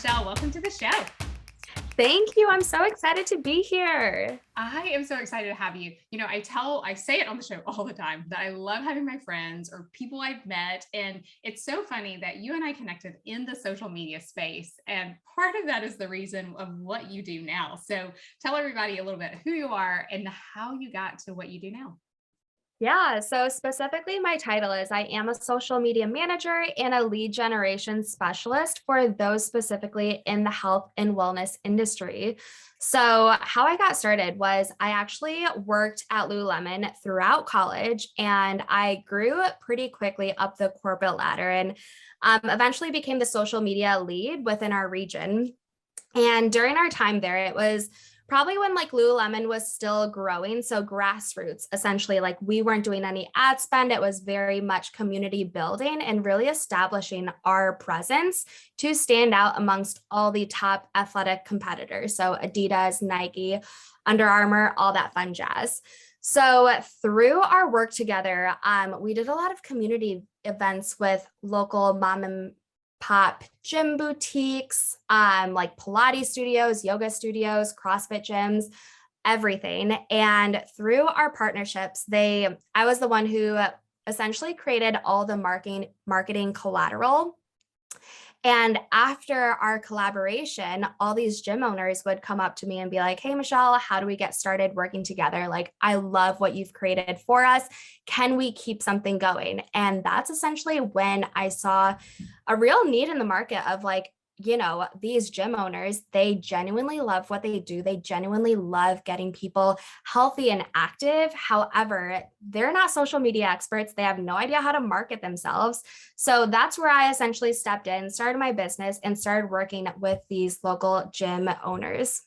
Michelle. Welcome to the show. Thank you. I'm so excited to be here. I am so excited to have you. You know, I say it on the show all the time that I love having my friends or people I've met. And it's so funny that you and I connected in the social media space. And part of that is the reason of what you do now. So tell everybody a little bit who you are and how you got to what you do now. Yeah, so specifically, my title is I am a social media manager and a lead generation specialist for those specifically in the health and wellness industry. So, how I got started was I actually worked at Lululemon throughout college and I grew pretty quickly up the corporate ladder and eventually became the social media lead within our region. And during our time there, it was probably when like Lululemon was still growing. So grassroots, essentially, like we weren't doing any ad spend. It was very much community building and really establishing our presence to stand out amongst all the top athletic competitors. So Adidas, Nike, Under Armour, all that fun jazz. So through our work together, we did a lot of community events with local mom and pop gym boutiques, like Pilates studios, yoga studios, CrossFit gyms, everything. And through our partnerships, I was the one who essentially created all the marketing collateral. And after our collaboration, all these gym owners would come up to me and be like, "Hey, Michelle, how do we get started working together? Like, I love what you've created for us. Can we keep something going?" And that's essentially when I saw a real need in the market of like, these gym owners, they genuinely love what they do. They genuinely love getting people healthy and active. However, they're not social media experts. They have no idea how to market themselves. So that's where I essentially stepped in, started my business, and started working with these local gym owners.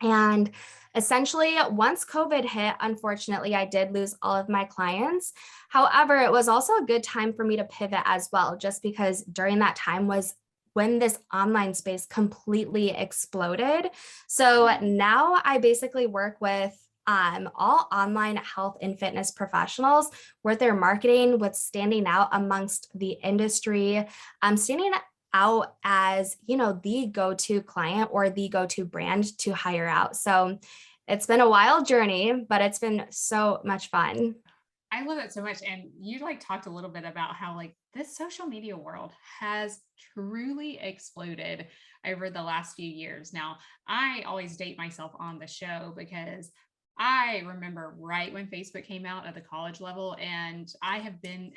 And essentially, once COVID hit, unfortunately, I did lose all of my clients. However, it was also a good time for me to pivot as well, just because during that time was when this online space completely exploded. So now I basically work with all online health and fitness professionals with their marketing, with standing out amongst the industry, standing out as, the go-to client or the go-to brand to hire out. So it's been a wild journey, but it's been so much fun. I love it so much. And you talked a little bit about how this social media world has truly exploded over the last few years. Now, I always date myself on the show because I remember right when Facebook came out at the college level, and I have been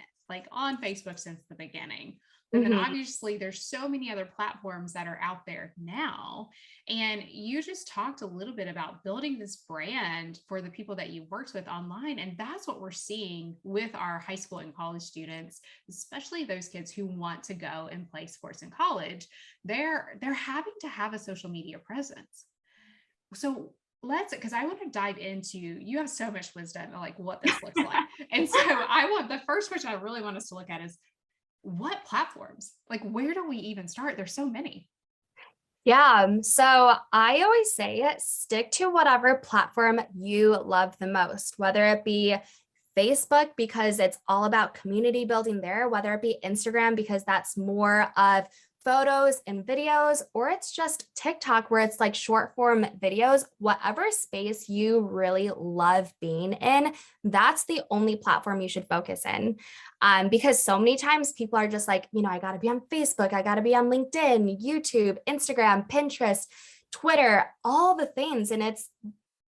on Facebook since the beginning. But then obviously there's so many other platforms that are out there now. And you just talked a little bit about building this brand for the people that you worked with online. And that's what we're seeing with our high school and college students, especially those kids who want to go and play sports in college. They're having to have a social media presence. So because I want to dive into, you have so much wisdom on what this looks like. And so the first question I really want us to look at is, what platforms? Where do we even start? There's so many. Yeah. So I always say stick to whatever platform you love the most, whether it be Facebook, because it's all about community building there, whether it be Instagram, because that's more of photos and videos, or it's just TikTok where it's like short form videos. Whatever space you really love being in, that's the only platform you should focus in. Because so many times people are just like, I got to be on Facebook, I got to be on LinkedIn, YouTube, Instagram, Pinterest, Twitter, all the things. And it's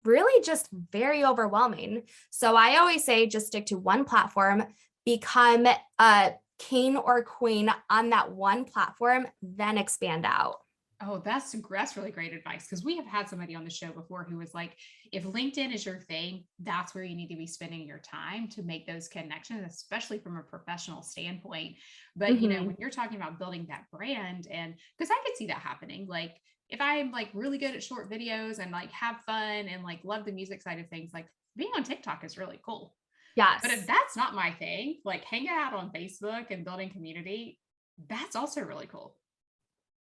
really just very overwhelming. So I always say just stick to one platform, become a king or queen on that one platform, then expand out. Oh, that's really great advice, because we have had somebody on the show before who was like, if LinkedIn is your thing, that's where you need to be spending your time to make those connections, especially from a professional standpoint. But when you're talking about building that brand, and because I could see that happening, if I'm really good at short videos and have fun and love the music side of things, being on TikTok is really cool. Yes. But if that's not my thing, hanging out on Facebook and building community, that's also really cool.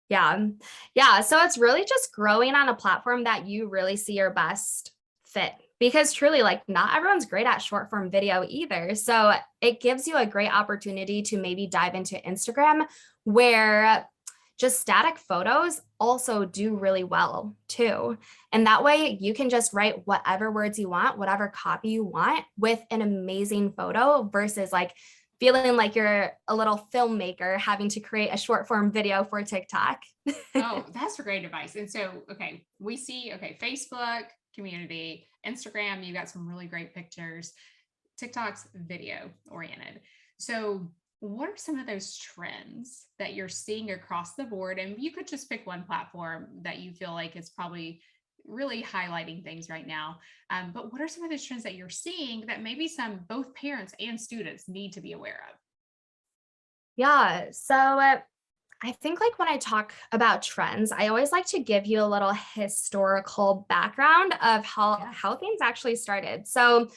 Yeah. Yeah. So it's really just growing on a platform that you really see your best fit, because truly, not everyone's great at short form video either. So it gives you a great opportunity to maybe dive into Instagram, where just static photos also do really well too. And that way you can just write whatever words you want, whatever copy you want with an amazing photo versus like feeling like you're a little filmmaker having to create a short form video for TikTok. Oh, that's great advice. And so, okay, we see, okay, Facebook community, Instagram, you got some really great pictures. TikTok's video oriented. So, what are some of those trends that you're seeing across the board? And you could just pick one platform that you feel like is probably really highlighting things right now. But what are some of those trends that you're seeing that maybe some both parents and students need to be aware of? Yeah. So I think like when I talk about trends, I always like to give you a little historical background of how Yeah. how things actually started. So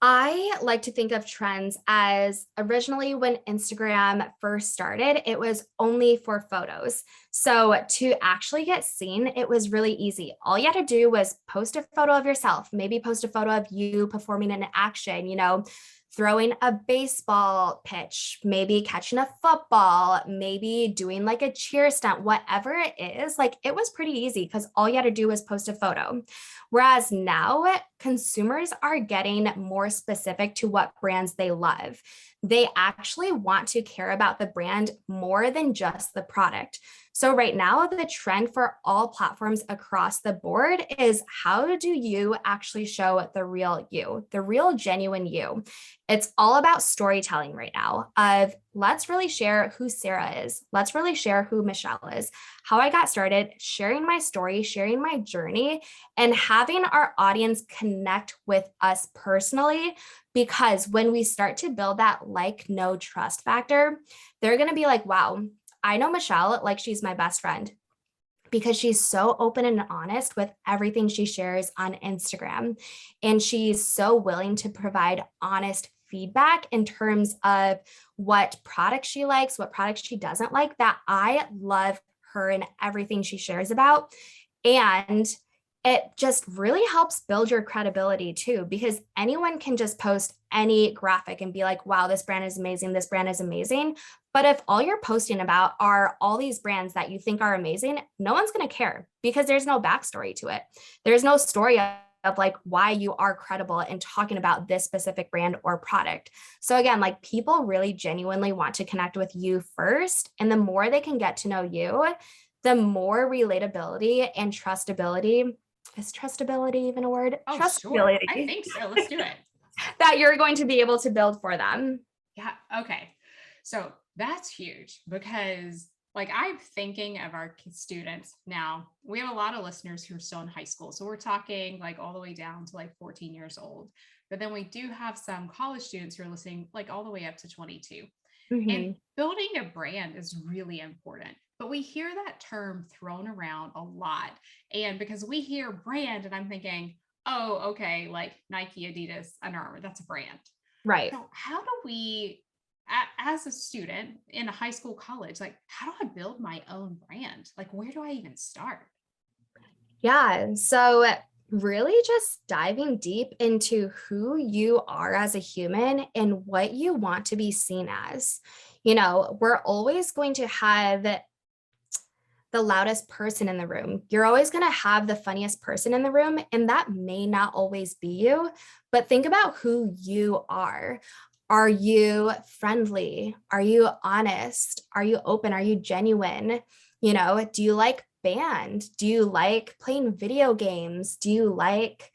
I like to think of trends as originally when Instagram first started, it was only for photos. So to actually get seen, it was really easy. All you had to do was post a photo of yourself, maybe post a photo of you performing an action, throwing a baseball pitch, maybe catching a football, maybe doing like a cheer stunt, whatever it is. Like it was pretty easy because all you had to do was post a photo. Whereas now consumers are getting more specific to what brands they love. They actually want to care about the brand more than just the product. So, right now, the trend for all platforms across the board is how do you actually show the real you, the real genuine you? It's all about storytelling right now of let's really share who Sarah is. Let's really share who Michelle is, how I got started, sharing my story, sharing my journey, and having our audience connect with us personally. Because when we start to build that like, no trust factor, they're going to be like, wow, I know Michelle like she's my best friend because she's so open and honest with everything she shares on Instagram. And she's so willing to provide honest feedback in terms of what products she likes, what products she doesn't like, that I love her and everything she shares about. And it just really helps build your credibility too, because anyone can just post any graphic and be like, wow, this brand is amazing. This brand is amazing. But if all you're posting about are all these brands that you think are amazing, no one's going to care because there's no backstory to it. There's no story of like why you are credible in talking about this specific brand or product. So again, like people really genuinely want to connect with you first. And the more they can get to know you, the more relatability and trustability, is trustability even a word? Oh, sure. I Trustability think so. Let's do it. that you're going to be able to build for them. Yeah. Okay. So that's huge because, like, I'm thinking of our students now. We have a lot of listeners who are still in high school. So we're talking like all the way down to like 14 years old. But then we do have some college students who are listening like all the way up to 22. And Mhm. building a brand is really important. But we hear that term thrown around a lot. And because we hear brand, and I'm thinking, oh, okay, like Nike, Adidas, Under Armour, that's a brand. Right. So, how do we, as a student in a high school, college, like, how do I build my own brand? Like, where do I even start? Yeah. So, really just diving deep into who you are as a human and what you want to be seen as. We're always going to have the loudest person in the room. You're always going to have the funniest person in the room, and that may not always be you. But think about who you are. Are you friendly? Are you honest? Are you open? Are you genuine? Do you like band? Do you like playing video games? Do you like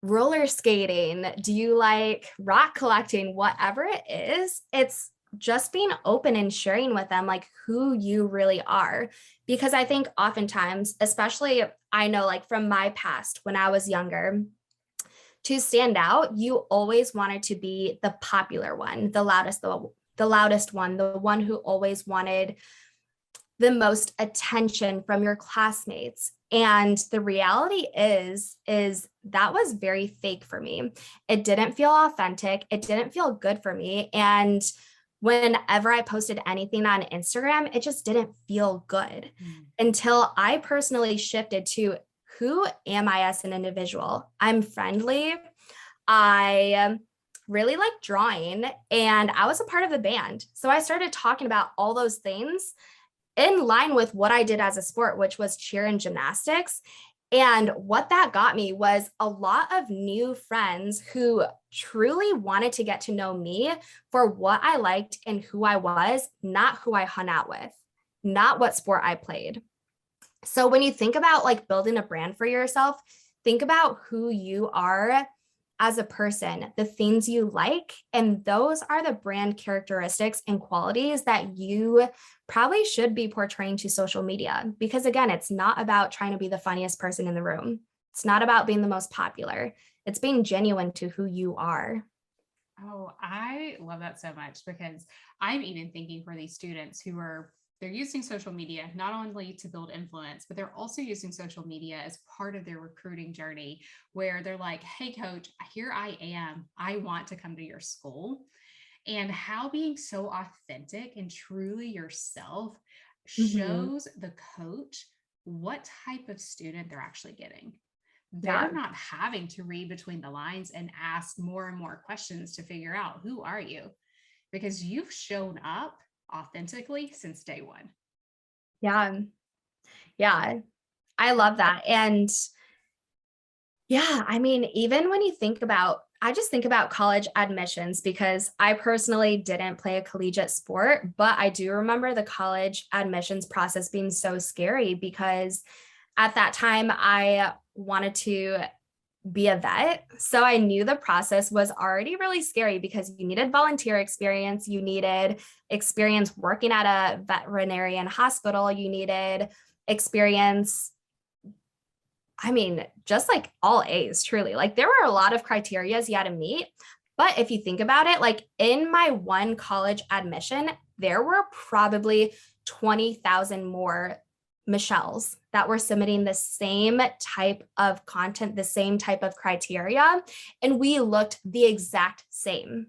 roller skating? Do you like rock collecting? Whatever it is, it's just being open and sharing with them like who you really are. Because I think oftentimes, especially I know like from my past when I was younger, to stand out, you always wanted to be the popular one, the loudest one, the one who always wanted the most attention from your classmates. And the reality is that was very fake for me. It didn't feel authentic. It didn't feel good for me. And whenever I posted anything on Instagram, it just didn't feel good Mm. until I personally shifted to who am I as an individual? I'm friendly. I really like drawing and I was a part of the band. So I started talking about all those things in line with what I did as a sport, which was cheer and gymnastics. And what that got me was a lot of new friends who truly wanted to get to know me for what I liked and who I was, not who I hung out with, not what sport I played. So when you think about like building a brand for yourself, think about who you are as a person, the things you like, and those are the brand characteristics and qualities that you probably should be portraying to social media. Because again, it's not about trying to be the funniest person in the room. It's not about being the most popular. It's being genuine to who you are. Oh, I love that so much because I'm even thinking for these students who are they're using social media not only to build influence, but they're also using social media as part of their recruiting journey where they're like, "Hey coach, here I am. I want to come to your school." And how being so authentic and truly yourself Mhm. shows the coach what type of student they're actually getting. They're Yeah. not having to read between the lines and ask more and more questions to figure out who are you because you've shown up authentically since day one. Yeah. Yeah. I love that. And yeah, I mean, even when you think about, I just think about college admissions because I personally didn't play a collegiate sport, but I do remember the college admissions process being so scary because at that time I wanted to be a vet. So I knew the process was already really scary because you needed volunteer experience, you needed experience working at a veterinarian hospital, you needed experience, I mean, just like all A's, truly. Like there were a lot of criterias you had to meet. But if you think about it, like in my one college admission, there were probably 20,000 more Michelles that were submitting the same type of content, the same type of criteria, and we looked the exact same.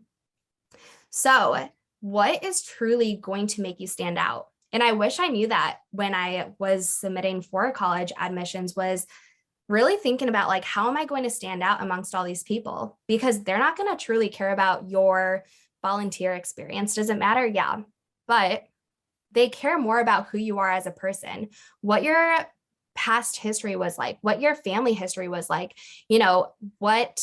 So, what is truly going to make you stand out? And I wish I knew that when I was submitting for college admissions was really thinking about like how am I going to stand out amongst all these people because they're not going to truly care about your volunteer experience. Does it matter? Yeah. But they care more about who you are as a person, what your past history was like, what your family history was like, you know, what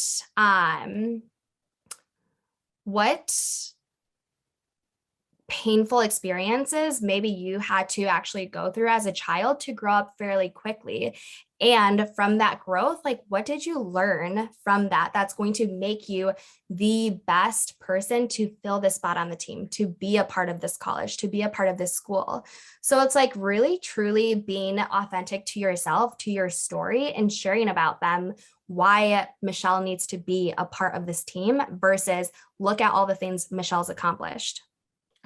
painful experiences maybe you had to actually go through as a child to grow up fairly quickly. And from that growth, like what did you learn from that that's going to make you the best person to fill this spot on the team, to be a part of this college, to be a part of this school? So it's like really truly being authentic to yourself, to your story, and sharing about them, why Michelle needs to be a part of this team versus look at all the things Michelle's accomplished.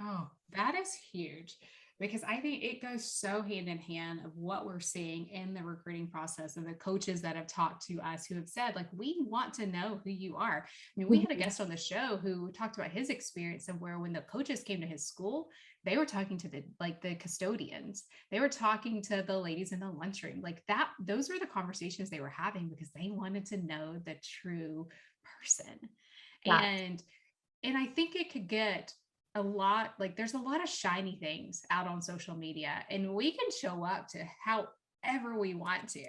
Oh, that is huge because I think it goes so hand in hand of what we're seeing in the recruiting process and the coaches that have talked to us who have said, like, we want to know who you are. I mean, we had a guest on the show who talked about his experience of where when the coaches came to his school, they were talking to the custodians. They were talking to the ladies in the lunchroom. Like that, those were the conversations they were having because they wanted to know the true person. Yeah. And I think it could get a lot like there's a lot of shiny things out on social media and we can show up to however we want to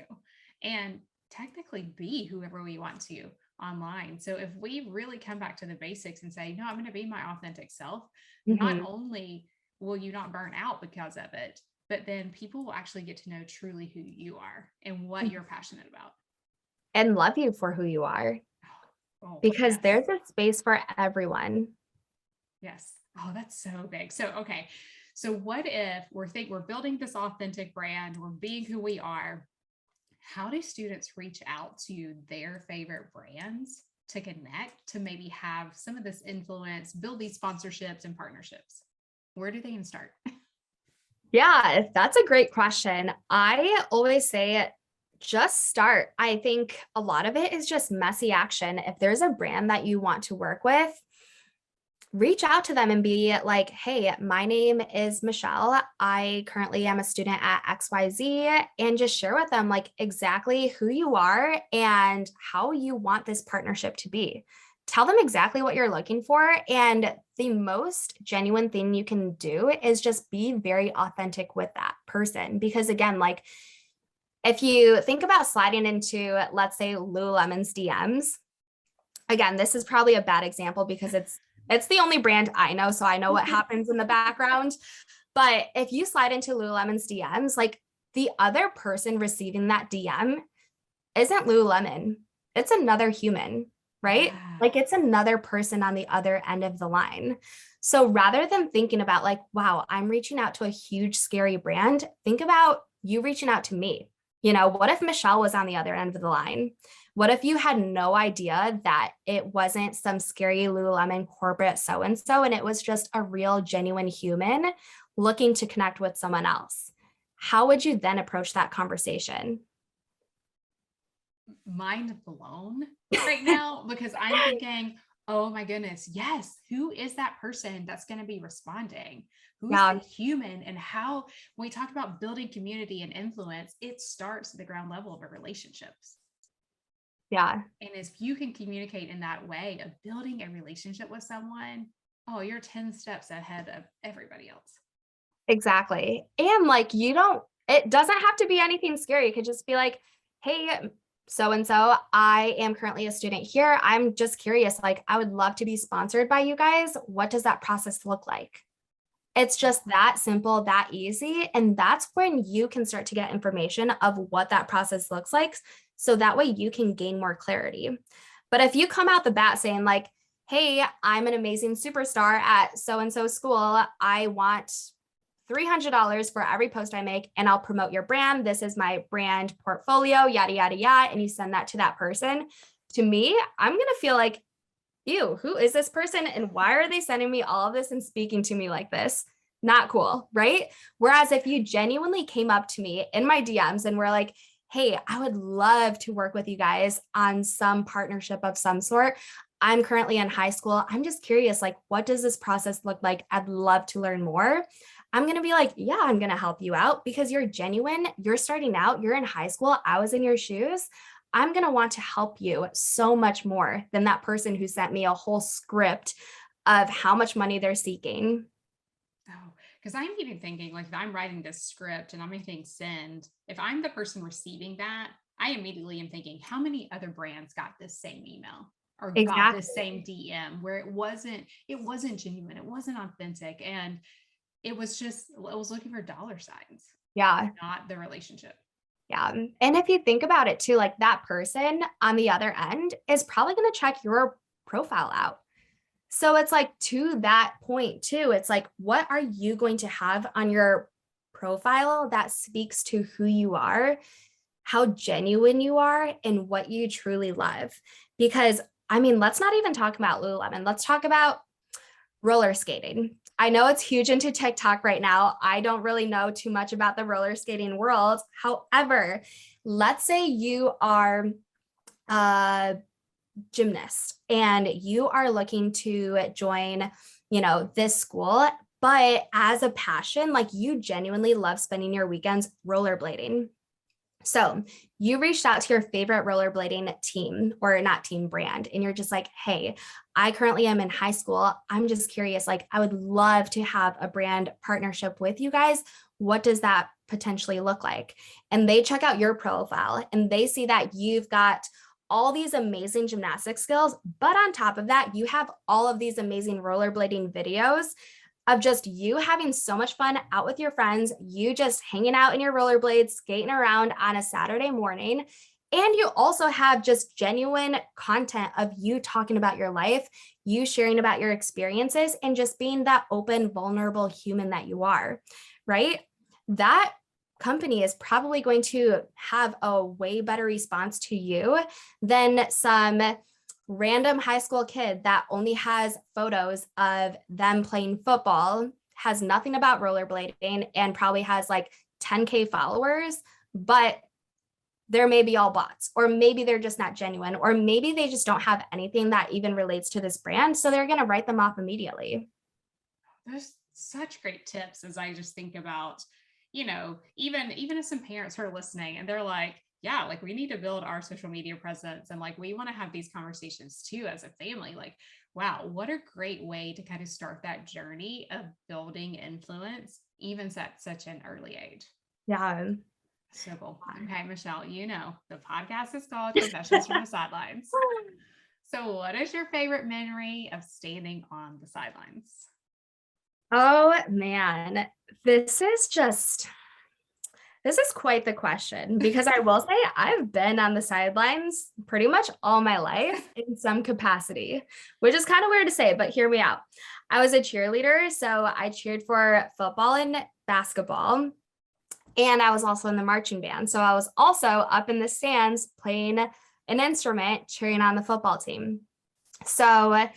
and technically be whoever we want to online. So if we really come back to the basics and say, no, I'm going to be my authentic self, not Mhm. only will you not burn out because of it, but then people will actually get to know truly who you are and what you're passionate about. And love you for who you are Oh, because yes. there's a space for everyone. Yes. Oh, that's so big. So, okay. So what if we're building this authentic brand, we're being who we are. How do students reach out to their favorite brands to connect, to maybe have some of this influence, build these sponsorships and partnerships? Where do they even start? Yeah, that's a great question. I always say just start. I think a lot of it is just messy action. If there's a brand that you want to work with, reach out to them and be like, hey, my name is Michelle. I currently am a student at XYZ, and just share with them like exactly who you are and how you want this partnership to be. Tell them exactly what you're looking for and the most genuine thing you can do is just be very authentic with that person. Because again, like if you think about sliding into, let's say, Lululemon's DMs, again, this is probably a bad example because it's the only brand I know, so I know what happens in the background. But if you slide into Lululemon's DMs, like the other person receiving that DM isn't Lululemon. It's another human, right? Yeah. Like it's another person on the other end of the line. So rather than thinking about like, wow, I'm reaching out to a huge, scary brand, think about you reaching out to me. You know, what if Michelle was on the other end of the line? What if you had no idea that it wasn't some scary Lululemon corporate so and so, and it was just a real, genuine human looking to connect with someone else? How would you then approach that conversation? Mind blown right now because I'm thinking, oh my goodness, yes, who is that person that's going to be responding? Who's the Yeah, human? And how, when we talk about building community and influence, it starts at the ground level of a relationships. yeah. And if you can communicate in that way of building a relationship with someone, oh, you're 10 steps ahead of everybody else. Exactly. And like it doesn't have to be anything scary. It could just be like, hey, so and so, I am currently a student here. I'm just curious, like, I would love to be sponsored by you guys. What does that process look like? It's just that simple, that easy. And that's when you can start to get information of what that process looks like. So that way you can gain more clarity. But if you come out the bat saying, like, hey, I'm an amazing superstar at so and so school, I want $300 for every post I make, and I'll promote your brand. This is my brand portfolio, yada, yada, yada. And you send that to that person. To me, I'm going to feel like, ew, who is this person? And why are they sending me all of this and speaking to me like this? Not cool, right? Whereas if you genuinely came up to me in my DMs and were like, hey, I would love to work with you guys on some partnership of some sort. I'm currently in high school. I'm just curious, like, what does this process look like? I'd love to learn more. I'm going to be like, yeah, I'm going to help you out because you're genuine. You're starting out. You're in high school. I was in your shoes. I'm going to want to help you so much more than that person who sent me a whole script of how much money they're seeking. Oh, because I'm even thinking, like, if I'm writing this script and I'm hitting send, if I'm the person receiving that, I immediately am thinking, how many other brands got this same email or got this same Exactly. DM where it wasn't genuine, it wasn't authentic, and it was just, it was looking for dollar signs, Yeah. not the relationship. Yeah. And if you think about it too, like that person on the other end is probably going to check your profile out. So it's like to that point too, it's like, what are you going to have on your profile that speaks to who you are, how genuine you are, and what you truly love? Because I mean, let's not even talk about Lululemon. Let's talk about roller skating. I know it's huge into TikTok right now. I don't really know too much about the roller skating world. However, let's say you are a gymnast and you are looking to join, this school, but as a passion, like you genuinely love spending your weekends rollerblading. So you reached out to your favorite rollerblading team or not team brand, and you're just like, hey, I currently am in high school. I'm just curious. Like, I would love to have a brand partnership with you guys. What does that potentially look like? And they check out your profile and they see that you've got all these amazing gymnastic skills, but on top of that, you have all of these amazing rollerblading videos of just you having so much fun out with your friends, you just hanging out in your rollerblades, skating around on a Saturday morning. And you also have just genuine content of you talking about your life, you sharing about your experiences, and just being that open, vulnerable human that you are, right? That company is probably going to have a way better response to you than some random high school kid that only has photos of them playing football, has nothing about rollerblading, and probably has like 10K followers, but they're maybe all bots, or maybe they're just not genuine, or maybe they just don't have anything that even relates to this brand. So they're going to write them off immediately. There's such great tips as I just think about, even if some parents are listening and they're like, yeah, like we need to build our social media presence. And like we want to have these conversations too as a family. Like, wow, what a great way to kind of start that journey of building influence, even at such an early age. Yeah. So cool. Okay, Michelle, the podcast is called Confessions from the Sidelines. So, what is your favorite memory of standing on the sidelines? Oh man, this is quite the question because I will say I've been on the sidelines pretty much all my life in some capacity, which is kind of weird to say, but hear me out. I was a cheerleader, so I cheered for football and basketball, and I was also in the marching band. So I was also up in the stands playing an instrument, cheering on the football team. So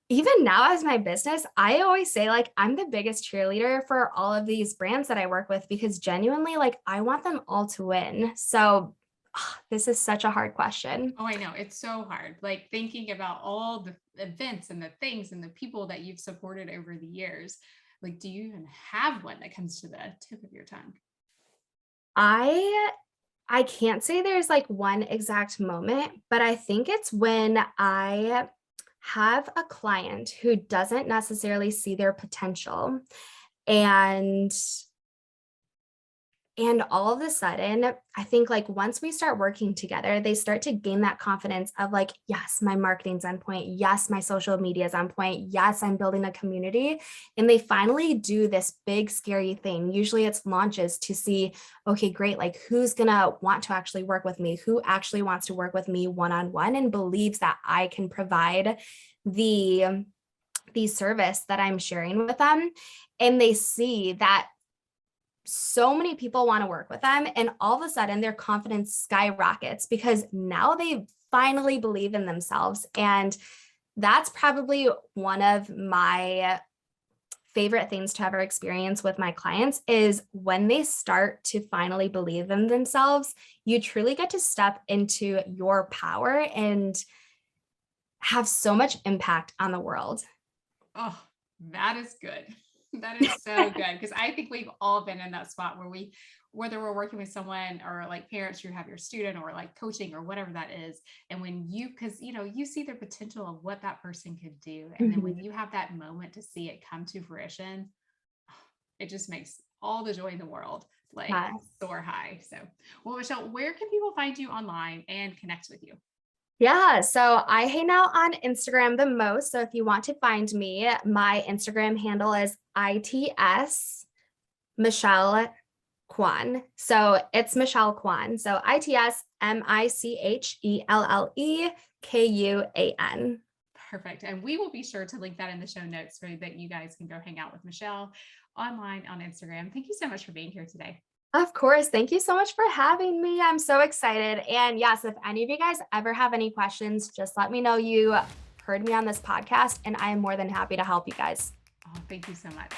even now as my business, I always say like I'm the biggest cheerleader for all of these brands that I work with because genuinely like I want them all to win. So this is such a hard question. Oh, I know. It's so hard. Like thinking about all the events and the things and the people that you've supported over the years. Like, do you even have one that comes to the tip of your tongue? I I can't say there's like one exact moment, but I think it's when I have a client who doesn't necessarily see their potential and And all of a sudden, I think like once we start working together, they start to gain that confidence of like, yes, my marketing's on point. Yes, my social media is on point. Yes, I'm building a community. And they finally do this big, scary thing. Usually it's launches to see, okay, great. Like who's going to want to actually work with me? Who actually wants to work with me one-on-one and believes that I can provide the service that I'm sharing with them. And they see that so many people want to work with them. And all of a sudden, their confidence skyrockets because now they finally believe in themselves. And that's probably one of my favorite things to ever experience with my clients is when they start to finally believe in themselves, you truly get to step into your power and have so much impact on the world. Oh, that is good. That is so good because I think we've all been in that spot where whether we're working with someone or like parents, you have your student or like coaching or whatever that is. And when because you see the potential of what that person could do. And then when you have that moment to see it come to fruition, it just makes all the joy in the world like Yes. soar high. So, well, Michelle, where can people find you online and connect with you? Yeah, so I hang out on Instagram the most. So if you want to find me, my Instagram handle is ITS Michelle Kuan. So it's Michelle Kuan. So ITS MICHELLEKUAN. Perfect. And we will be sure to link that in the show notes so that you guys can go hang out with Michelle online on Instagram. Thank you so much for being here today. Of course. Thank you so much for having me. I'm so excited. And yes, if any of you guys ever have any questions, just let me know you heard me on this podcast, and I am more than happy to help you guys. Oh, thank you so much.